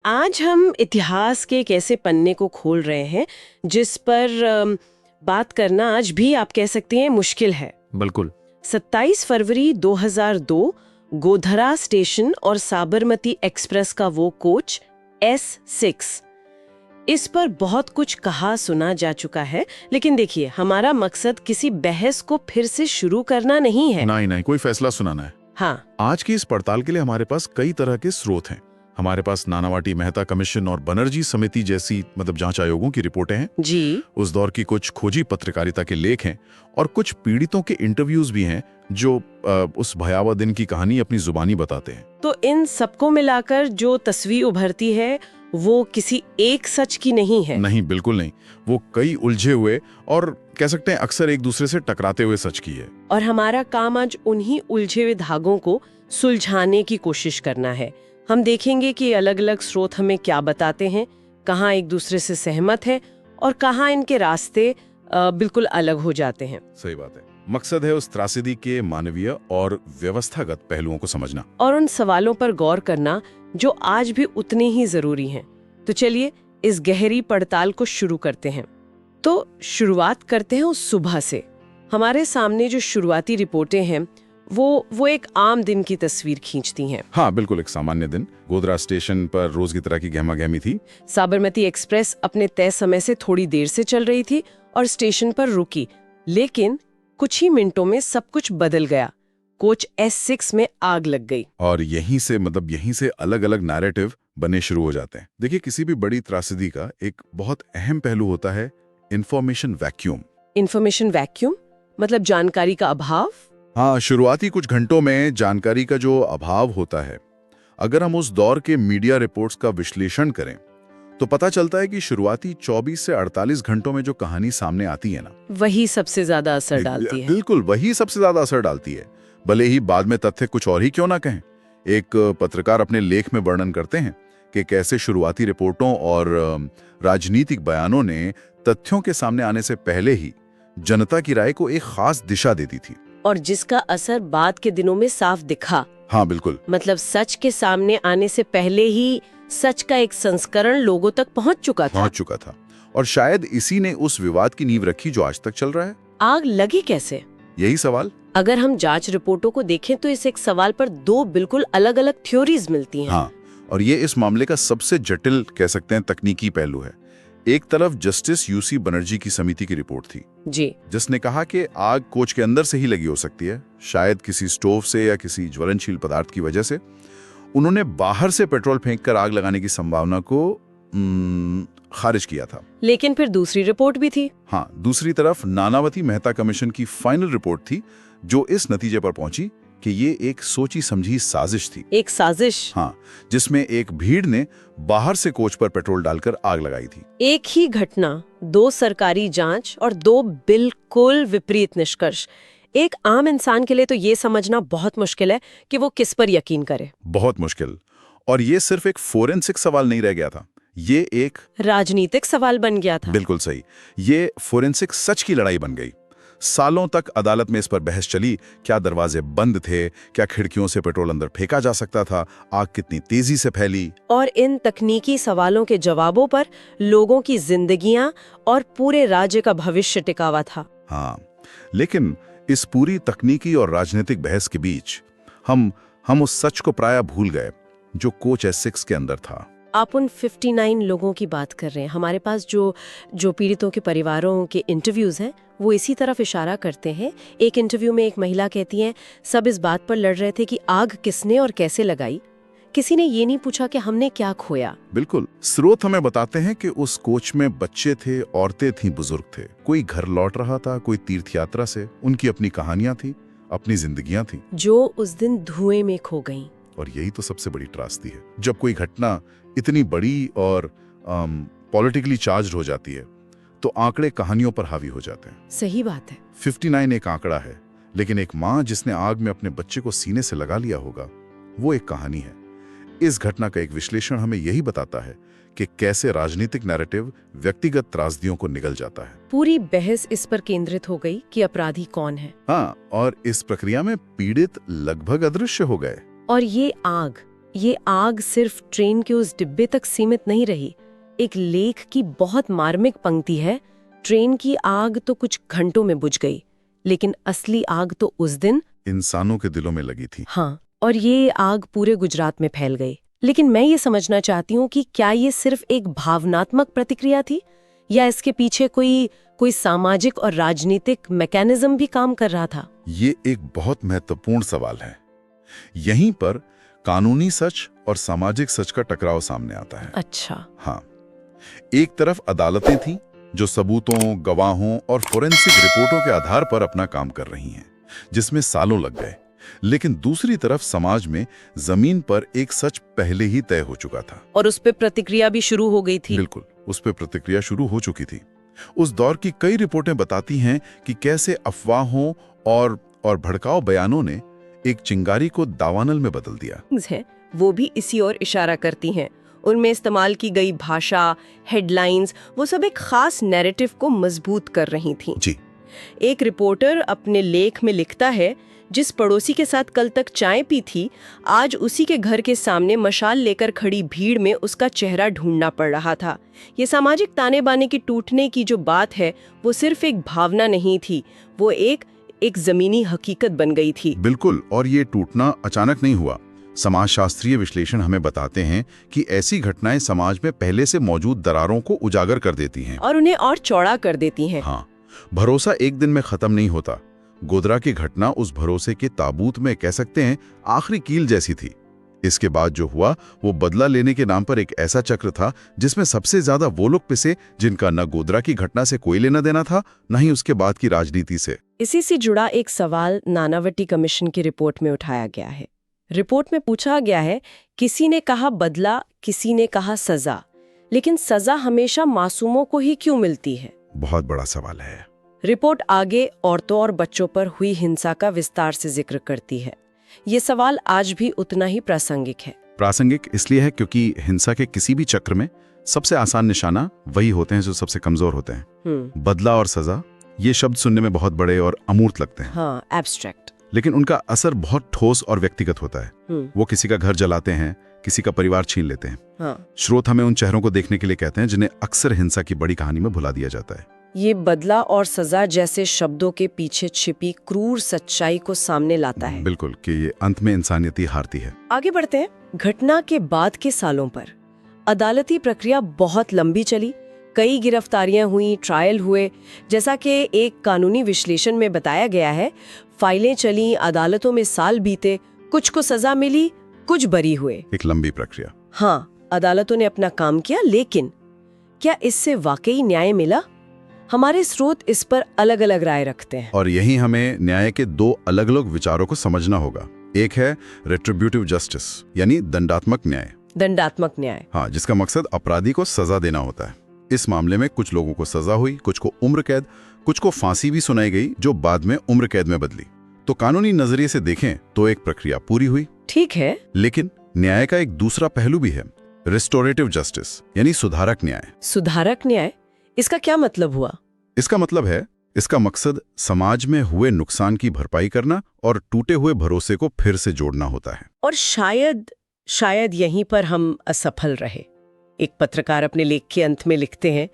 आज हम इतिहास के एक ऐसे पन्ने को खोल रहे हैं जिस पर बात करना आज भी आप कह सकते हैं मुश्किल है। बिल्कुल। 27 फरवरी 2002 गोधरा स्टेशन और साबरमती एक्सप्रेस का वो कोच S6, इस पर बहुत कुछ कहा सुना जा चुका है, लेकिन देखिए हमारा मकसद किसी बहस को फिर से शुरू करना नहीं है। नहीं, कोई फैसला सुनाना है। हाँ, आज की इस पड़ताल के लिए हमारे पास कई तरह के स्रोत हैं। हमारे पास नानावटी मेहता कमीशन और बनर्जी समिति जैसी जांच आयोगों की रिपोर्टें हैं जी। उस दौर की कुछ खोजी पत्रकारिता के लेख हैं और कुछ पीड़ितों के इंटरव्यूज भी हैं जो उस भयावह दिन की कहानी अपनी जुबानी बताते हैं। तो इन सबको मिलाकर जो तस्वीर उभरती है वो किसी एक सच की नहीं है। नहीं, बिल्कुल नहीं। वो कई उलझे हुए और कह सकते हैं अक्सर एक दूसरे से टकराते हुए सच की है। और हमारा काम आज उन्हीं उलझे हुए धागों को सुलझाने की कोशिश करना है। हम देखेंगे कि अलग अलग स्रोत हमें क्या बताते हैं, कहाँ एक दूसरे से सहमत है और कहाँ इनके रास्ते बिल्कुल अलग हो जाते हैं। सही बात है। मकसद है उस त्रासदी के मानवीय और व्यवस्थागत पहलुओं को समझना और उन सवालों पर गौर करना जो आज भी उतने ही जरूरी हैं। तो चलिए इस गहरी पड़ताल को शुरू करते हैं। तो शुरुआत करते हैं उस सुबह से। हमारे सामने जो शुरुआती रिपोर्टें हैं वो एक आम दिन की तस्वीर खींचती हैं। हाँ, बिल्कुल एक सामान्य दिन। गोधरा स्टेशन पर रोज की तरह की गहमा-गहमी थी। साबरमती एक्सप्रेस अपने तय समय से थोड़ी देर से चल रही थी और स्टेशन पर रुकी, लेकिन कुछ ही मिनटों में सब कुछ बदल गया। कोच S6 में आग लग गई और यहीं से अलग-अलग नैरेटिव बने शुरू हो जाते हैं। देखिए, किसी भी बड़ी त्रासदी का एक बहुत अहम पहलू होता है इंफॉर्मेशन वैक्यूम। इंफॉर्मेशन वैक्यूम मतलब जानकारी का अभाव। हाँ, शुरुआती कुछ घंटों में जानकारी का जो अभाव होता है, अगर हम उस दौर के मीडिया रिपोर्ट्स का विश्लेषण करें तो पता चलता है कि शुरुआती 24 से 48 घंटों में जो कहानी सामने आती है ना, वही सबसे ज्यादा असर डालती है। बिल्कुल, वही सबसे ज्यादा असर डालती है, भले ही बाद में तथ्य कुछ और ही क्यों ना कहें। एक पत्रकार अपने लेख में वर्णन करते हैं कि कैसे शुरुआती रिपोर्टों और राजनीतिक बयानों ने तथ्यों के सामने आने से पहले ही जनता की राय को एक खास दिशा देती थी और जिसका असर बाद के दिनों में साफ दिखा। हाँ, बिल्कुल। मतलब सच के सामने आने से पहले ही सच का एक संस्करण लोगों तक पहुंच चुका था। और शायद इसी ने उस विवाद की नींव रखी जो आज तक चल रहा है। आग लगी कैसे? यही सवाल। अगर हम जांच रिपोर्टों को देखें तो इस एक सवाल पर दो बिल्कुल अलग अलग थ्योरीज मिलती हैं। हाँ, और ये इस मामले का सबसे जटिल कह सकते हैं तकनीकी पहलू है। एक तरफ जस्टिस यूसी बनर्जी की समिति की रिपोर्ट थी जी, जिसने कहा कि आग कोच के अंदर से ही लगी हो सकती है, शायद किसी स्टोव से या किसी ज्वलनशील पदार्थ की वजह से। उन्होंने बाहर से पेट्रोल फेंककर आग लगाने की संभावना को खारिज किया था। लेकिन फिर दूसरी रिपोर्ट भी थी। हाँ, दूसरी तरफ नानावती मेहता कमीशन की फाइनल रिपोर्ट थी जो इस नतीजे पर पहुंची कि ये एक सोची समझी साजिश थी। एक साजिश? हाँ, जिसमें एक भीड़ ने बाहर से कोच पर पेट्रोल डालकर आग लगाई थी। एक ही घटना, दो सरकारी जांच और दो बिल्कुल विपरीत निष्कर्ष। एक आम इंसान के लिए तो ये समझना बहुत मुश्किल है कि वो किस पर यकीन करे। बहुत मुश्किल। और ये सिर्फ एक फोरेंसिक सवाल नहीं रह गया था, ये एक राजनीतिक सवाल बन गया था। बिल्कुल सही। ये फोरेंसिक सच की लड़ाई बन गई। सालों तक अदालत में इस पर बहस चली, क्या दरवाजे बंद थे, क्या खिड़कियों से पेट्रोल अंदर फेंका जा सकता था, आग कितनी तेजी से फैली। और इन तकनीकी सवालों के जवाबों पर लोगों की जिंदगियां और पूरे राज्य का भविष्य टिका हुआ था। हाँ, लेकिन इस पूरी तकनीकी और राजनीतिक बहस के बीच हम उस सच को प्रायः भूल गए जो कोच S6 के अंदर था। आप उन 59 लोगों की बात कर रहे हैं। हमारे पास जो पीड़ितों के परिवारों के इंटरव्यूज हैं वो इसी तरफ इशारा करते हैं। एक इंटरव्यू में एक महिला कहती है, सब इस बात पर लड़ रहे थे कि आग किसने और कैसे लगाई, किसी ने ये नहीं पूछा कि हमने क्या खोया। बिल्कुल। स्रोत हमें बताते हैं कि उस कोच में बच्चे थे, औरतें थीं, बुजुर्ग थे, कोई घर लौट रहा था, कोई तीर्थ यात्रा से। उनकी अपनी कहानियां थी, अपनी जिंदगियां थी जो उस दिन धुएं में खो गईं। और यही तो सबसे बड़ी त्रासदी है। जब कोई घटना इतनी बड़ी और पॉलिटिकली चार्ज्ड हो जाती है तो आंकड़े कहानियों पर हावी हो जाते हैं। सही बात है। 59 एक आंकड़ा है, लेकिन एक माँ जिसने आग में अपने बच्चे को सीने से लगा लिया होगा, वो एक कहानी है। इस घटना का एक विश्लेषण हमें यही बताता है कि कैसे राजनीतिक नैरेटिव व्यक्तिगत त्रासदियों को निगल जाता है। पूरी बहस इस पर केंद्रित हो गई कि अपराधी कौन है। हाँ, और इस प्रक्रिया में पीड़ित लगभग अदृश्य हो गए। और ये आग ये आग सिर्फ ट्रेन के उस डिब्बे तक सीमित नहीं रही। एक लेख की बहुत मार्मिक पंक्ति है, ट्रेन की आग तो कुछ घंटों में बुझ गई, लेकिन असली आग तो उस दिन इंसानों के दिलों में लगी थी। हाँ, और ये आग पूरे गुजरात में फैल गई। लेकिन मैं ये समझना चाहती हूँ कि क्या ये सिर्फ एक भावनात्मक प्रतिक्रिया थी या इसके पीछे कोई सामाजिक और राजनीतिक मैकेनिज्म भी काम कर रहा था? ये एक बहुत महत्वपूर्ण सवाल है। यहीं पर कानूनी सच और सामाजिक सच का टकराव सामने आता है। अच्छा। हाँ, एक तरफ अदालतें थीं जो सबूतों, गवाहों और फोरेंसिक रिपोर्टों के आधार पर अपना काम कर रही हैं, जिसमें सालों लग गए। लेकिन दूसरी तरफ समाज में जमीन पर एक सच पहले ही तय हो चुका था और उस पे प्रतिक्रिया भी शुरू हो गई थी। बिल्कुल, उस पे प्रतिक्रिया शुरू हो चुकी थी। उस दौर की कई रिपोर्टें बताती हैं कि कैसे अफवाहों और भड़काऊ बयानों ने एक चिंगारी को दावानल में बदल दिया है, वो भी इसी ओर इशारा करती हैं। उनमें इस्तेमाल की गई भाषा, हेडलाइंस, वो सब एक खास नैरेटिव को मजबूत कर रही थीं। जी। एक रिपोर्टर अपने लेख में लिखता है, जिस पड़ोसी के साथ कल तक चाय पी थी, आज उसी के घर के सामने मशाल लेकर खड़ी भीड़ में उसका चेहरा ढूंढना पड़ रहा था। ये सामाजिक ताने बाने की टूटने की जो बात है, वो सिर्फ एक भावना नहीं थी, वो एक जमीनी हकीकत बन गई थी। बिल्कुल, और ये टूटना अचानक नहीं हुआ। समाजशास्त्रीय विश्लेषण हमें बताते हैं कि ऐसी घटनाएं समाज में पहले से मौजूद दरारों को उजागर कर देती हैं और उन्हें और चौड़ा कर देती हैं। हाँ, भरोसा एक दिन में खत्म नहीं होता। गोधरा की घटना उस भरोसे के ताबूत में, कह सकते हैं, आखिरी कील जैसी थी। इसके बाद जो हुआ वो बदला लेने के नाम पर एक ऐसा चक्र था जिसमें सबसे ज्यादा वो लोग पिसे जिनका न गोधरा की घटना से कोई लेना देना था, न ही उसके बाद की राजनीति से। इसी से जुड़ा एक सवाल नानावटी कमीशन की रिपोर्ट में उठाया गया है। रिपोर्ट में पूछा गया है, किसी ने कहा बदला, किसी ने कहा सजा, लेकिन सजा हमेशा मासूमों को ही क्यों मिलती है? बहुत बड़ा सवाल है। रिपोर्ट आगे औरतों और बच्चों पर हुई हिंसा का विस्तार से जिक्र करती है। ये सवाल आज भी उतना ही प्रासंगिक है। प्रासंगिक इसलिए है क्योंकि हिंसा के किसी भी चक्र में सबसे आसान निशाना वही होते हैं जो सबसे कमजोर होते हैं। बदला और सजा, ये शब्द सुनने में बहुत बड़े और अमूर्त लगते हैं। हाँ, एब्स्ट्रैक्ट। लेकिन उनका असर बहुत ठोस और व्यक्तिगत होता है। वो किसी का घर जलाते हैं, किसी का परिवार छीन लेते हैं। हाँ। स्रोत हमें उन चेहरों को देखने के लिए कहते हैं जिन्हें अक्सर हिंसा की बड़ी कहानी में भुला दिया जाता है। ये बदला और सजा जैसे शब्दों के पीछे छिपी क्रूर सच्चाई को सामने लाता है। बिल्कुल, कि ये अंत में इंसानियत ही हारती है। आगे बढ़ते हैं। घटना के बाद के सालों पर अदालती प्रक्रिया बहुत लंबी चली। कई गिरफ्तारियां हुई, ट्रायल हुए। जैसा कि एक कानूनी विश्लेषण में बताया गया है, फाइलें चली, अदालतों में साल बीते, कुछ को सजा मिली, कुछ बरी हुए। एक लंबी प्रक्रिया। हाँ, अदालतों ने अपना काम किया, लेकिन क्या इससे वाकई न्याय मिला? हमारे स्रोत इस पर अलग अलग राय रखते हैं। और यही हमें न्याय के दो अलग अलग विचारों को समझना होगा। एक है रेट्रिब्यूटिव जस्टिस, यानी दंडात्मक न्याय। दंडात्मक न्याय, हाँ, जिसका मकसद अपराधी को सजा देना होता है। इस मामले में कुछ लोगों को सजा हुई, कुछ को उम्र कैद, कुछ को फांसी भी सुनाई गई जो बाद में उम्र कैद में बदली। तो कानूनी नजरिए से देखें तो एक प्रक्रिया पूरी हुई, ठीक है। लेकिन न्याय का एक दूसरा पहलू भी है, रिस्टोरेटिव जस्टिस, यानी सुधारक न्याय। सुधारक न्याय, इसका क्या मतलब हुआ? इसका मतलब है, इसका मकसद समाज में हुए नुकसान की भरपाई करना और टूटे हुए भरोसे को फिर से जोड़ना होता है। और शायद यहीं पर हम असफल रहे। एक पत्रकार अपने लेख के अंत में लिखते हैं,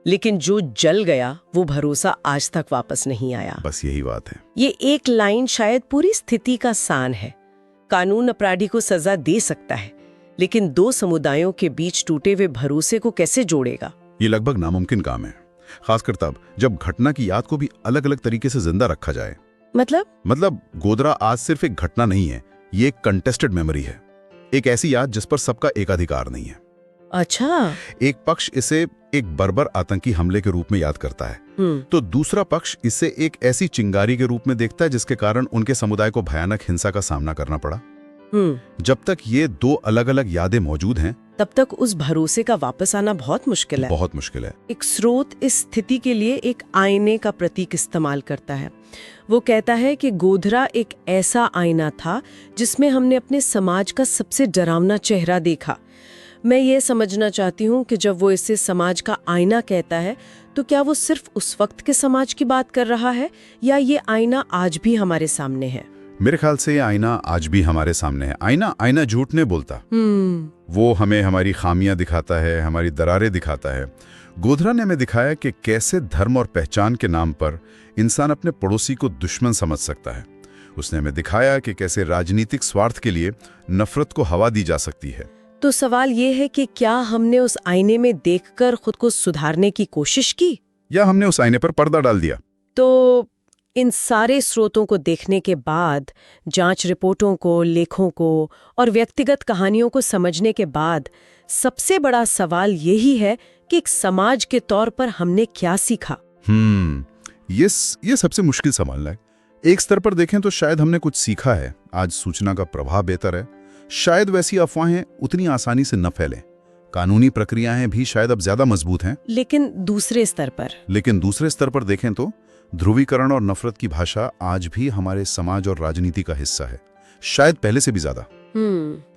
लेकिन जो जल गया वो भरोसा आज तक वापस नहीं आया। बस यही बात है। ये एक लाइन शायद पूरी स्थिति का सार है। कानून अपराधी को सजा दे सकता है, लेकिन दो समुदायों के बीच टूटे हुए भरोसे को कैसे जोड़ेगा? ये लगभग नामुमकिन काम है, खासकर तब जब घटना की याद को भी अलग अलग तरीके से जिंदा रखा जाए। मतलब गोधरा आज सिर्फ एक घटना नहीं है, ये एक कंटेस्टेड मेमोरी है। एक ऐसी याद जिस पर सबका एकाधिकार नहीं है। अच्छा। एक पक्ष इसे एक बर्बर आतंकी हमले के रूप में याद करता है, तो दूसरा पक्ष इसे एक ऐसी चिंगारी के रूप में देखता है जिसके कारण उनके समुदाय को भयानक हिंसा का सामना करना पड़ा। जब तक ये दो अलग अलग यादें मौजूद हैं, तब तक उस भरोसे का वापस आना बहुत मुश्किल है। बहुत मुश्किल है। एक स्रोत इस स्थिति के लिए एक आईने का प्रतीक इस्तेमाल करता है। वो कहता है कि गोधरा एक ऐसा आईना था जिसमें हमने अपने समाज का सबसे डरावना चेहरा देखा। मैं ये समझना चाहती हूँ कि जब वो इसे समाज का आईना कहता है, तो क्या वो सिर्फ उस वक्त के समाज की बात कर रहा है या ये आईना आज भी हमारे सामने है? मेरे ख्याल से ये आईना आज भी हमारे सामने है। आईना झूठ नहीं बोलता। वो हमें हमारी खामियां दिखाता है, हमारी दरारें दिखाता है। गोधरा ने हमें दिखाया कि कैसे धर्म और पहचान के नाम पर इंसान अपने पड़ोसी को दुश्मन समझ सकता है। उसने हमें दिखाया कि कैसे राजनीतिक स्वार्थ के लिए नफरत को हवा दी जा सकती है। तो सवाल ये है कि क्या हमने उस आईने में देखकर खुद को सुधारने की कोशिश की, या हमने उस आईने पर पर्दा डाल दिया? तो इन सारे स्रोतों को देखने के बाद, जांच रिपोर्टों को, लेखों को और व्यक्तिगत कहानियों को समझने के बाद, सबसे बड़ा सवाल यही है कि एक समाज के तौर पर हमने क्या सीखा। ये सबसे मुश्किल सवाल है। एक स्तर पर देखें तो शायद हमने कुछ सीखा है। आज सूचना का प्रवाह बेहतर है, शायद वैसी अफवाहें उतनी आसानी से न फैलें। कानूनी प्रक्रियाएं भी शायद अब ज्यादा मजबूत हैं। लेकिन दूसरे स्तर पर देखें तो ध्रुवीकरण और नफरत की भाषा आज भी हमारे समाज और राजनीति का हिस्सा है, शायद पहले से भी ज्यादा।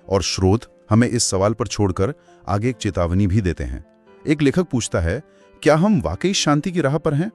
और स्रोत हमें इस सवाल पर छोड़कर आगे एक चेतावनी भी देते हैं। एक लेखक पूछता है, क्या हम वाकई शांति की राह पर हैं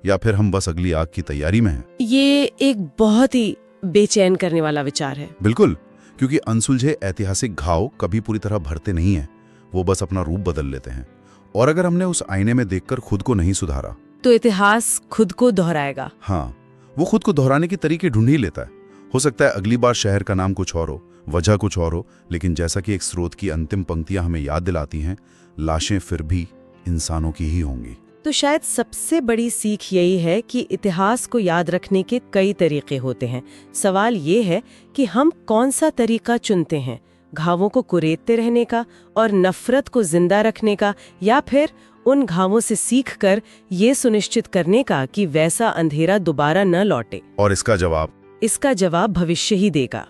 या फिर हम बस अगली आग की तैयारी में हैं? ये एक बहुत ही बेचैन करने वाला विचार है। बिल्कुल, क्योंकि अनसुलझे ऐतिहासिक घाव कभी पूरी तरह भरते नहीं हैं, वो बस अपना रूप बदल लेते हैं। और अगर हमने उस आईने में देखकर खुद को नहीं सुधारा तो इतिहास खुद को दोहराएगा। हाँ, वो खुद को दोहराने के तरीके ढूंढ ही लेता है। हो सकता है अगली बार शहर का नाम कुछ और हो, वजह कुछ और हो, लेकिन जैसा कि एक स्रोत की अंतिम पंक्तियां हमें याद दिलाती हैं, लाशें फिर भी इंसानों की ही होंगी। तो शायद सबसे बड़ी सीख यही है कि इतिहास को याद रखने के कई तरीके होते हैं। सवाल ये है कि हम कौन सा तरीका चुनते हैं, घावों को कुरेदते रहने का और नफरत को जिंदा रखने का, या फिर उन घावों से सीखकर ये सुनिश्चित करने का कि वैसा अंधेरा दोबारा न लौटे। और इसका जवाब भविष्य ही देगा।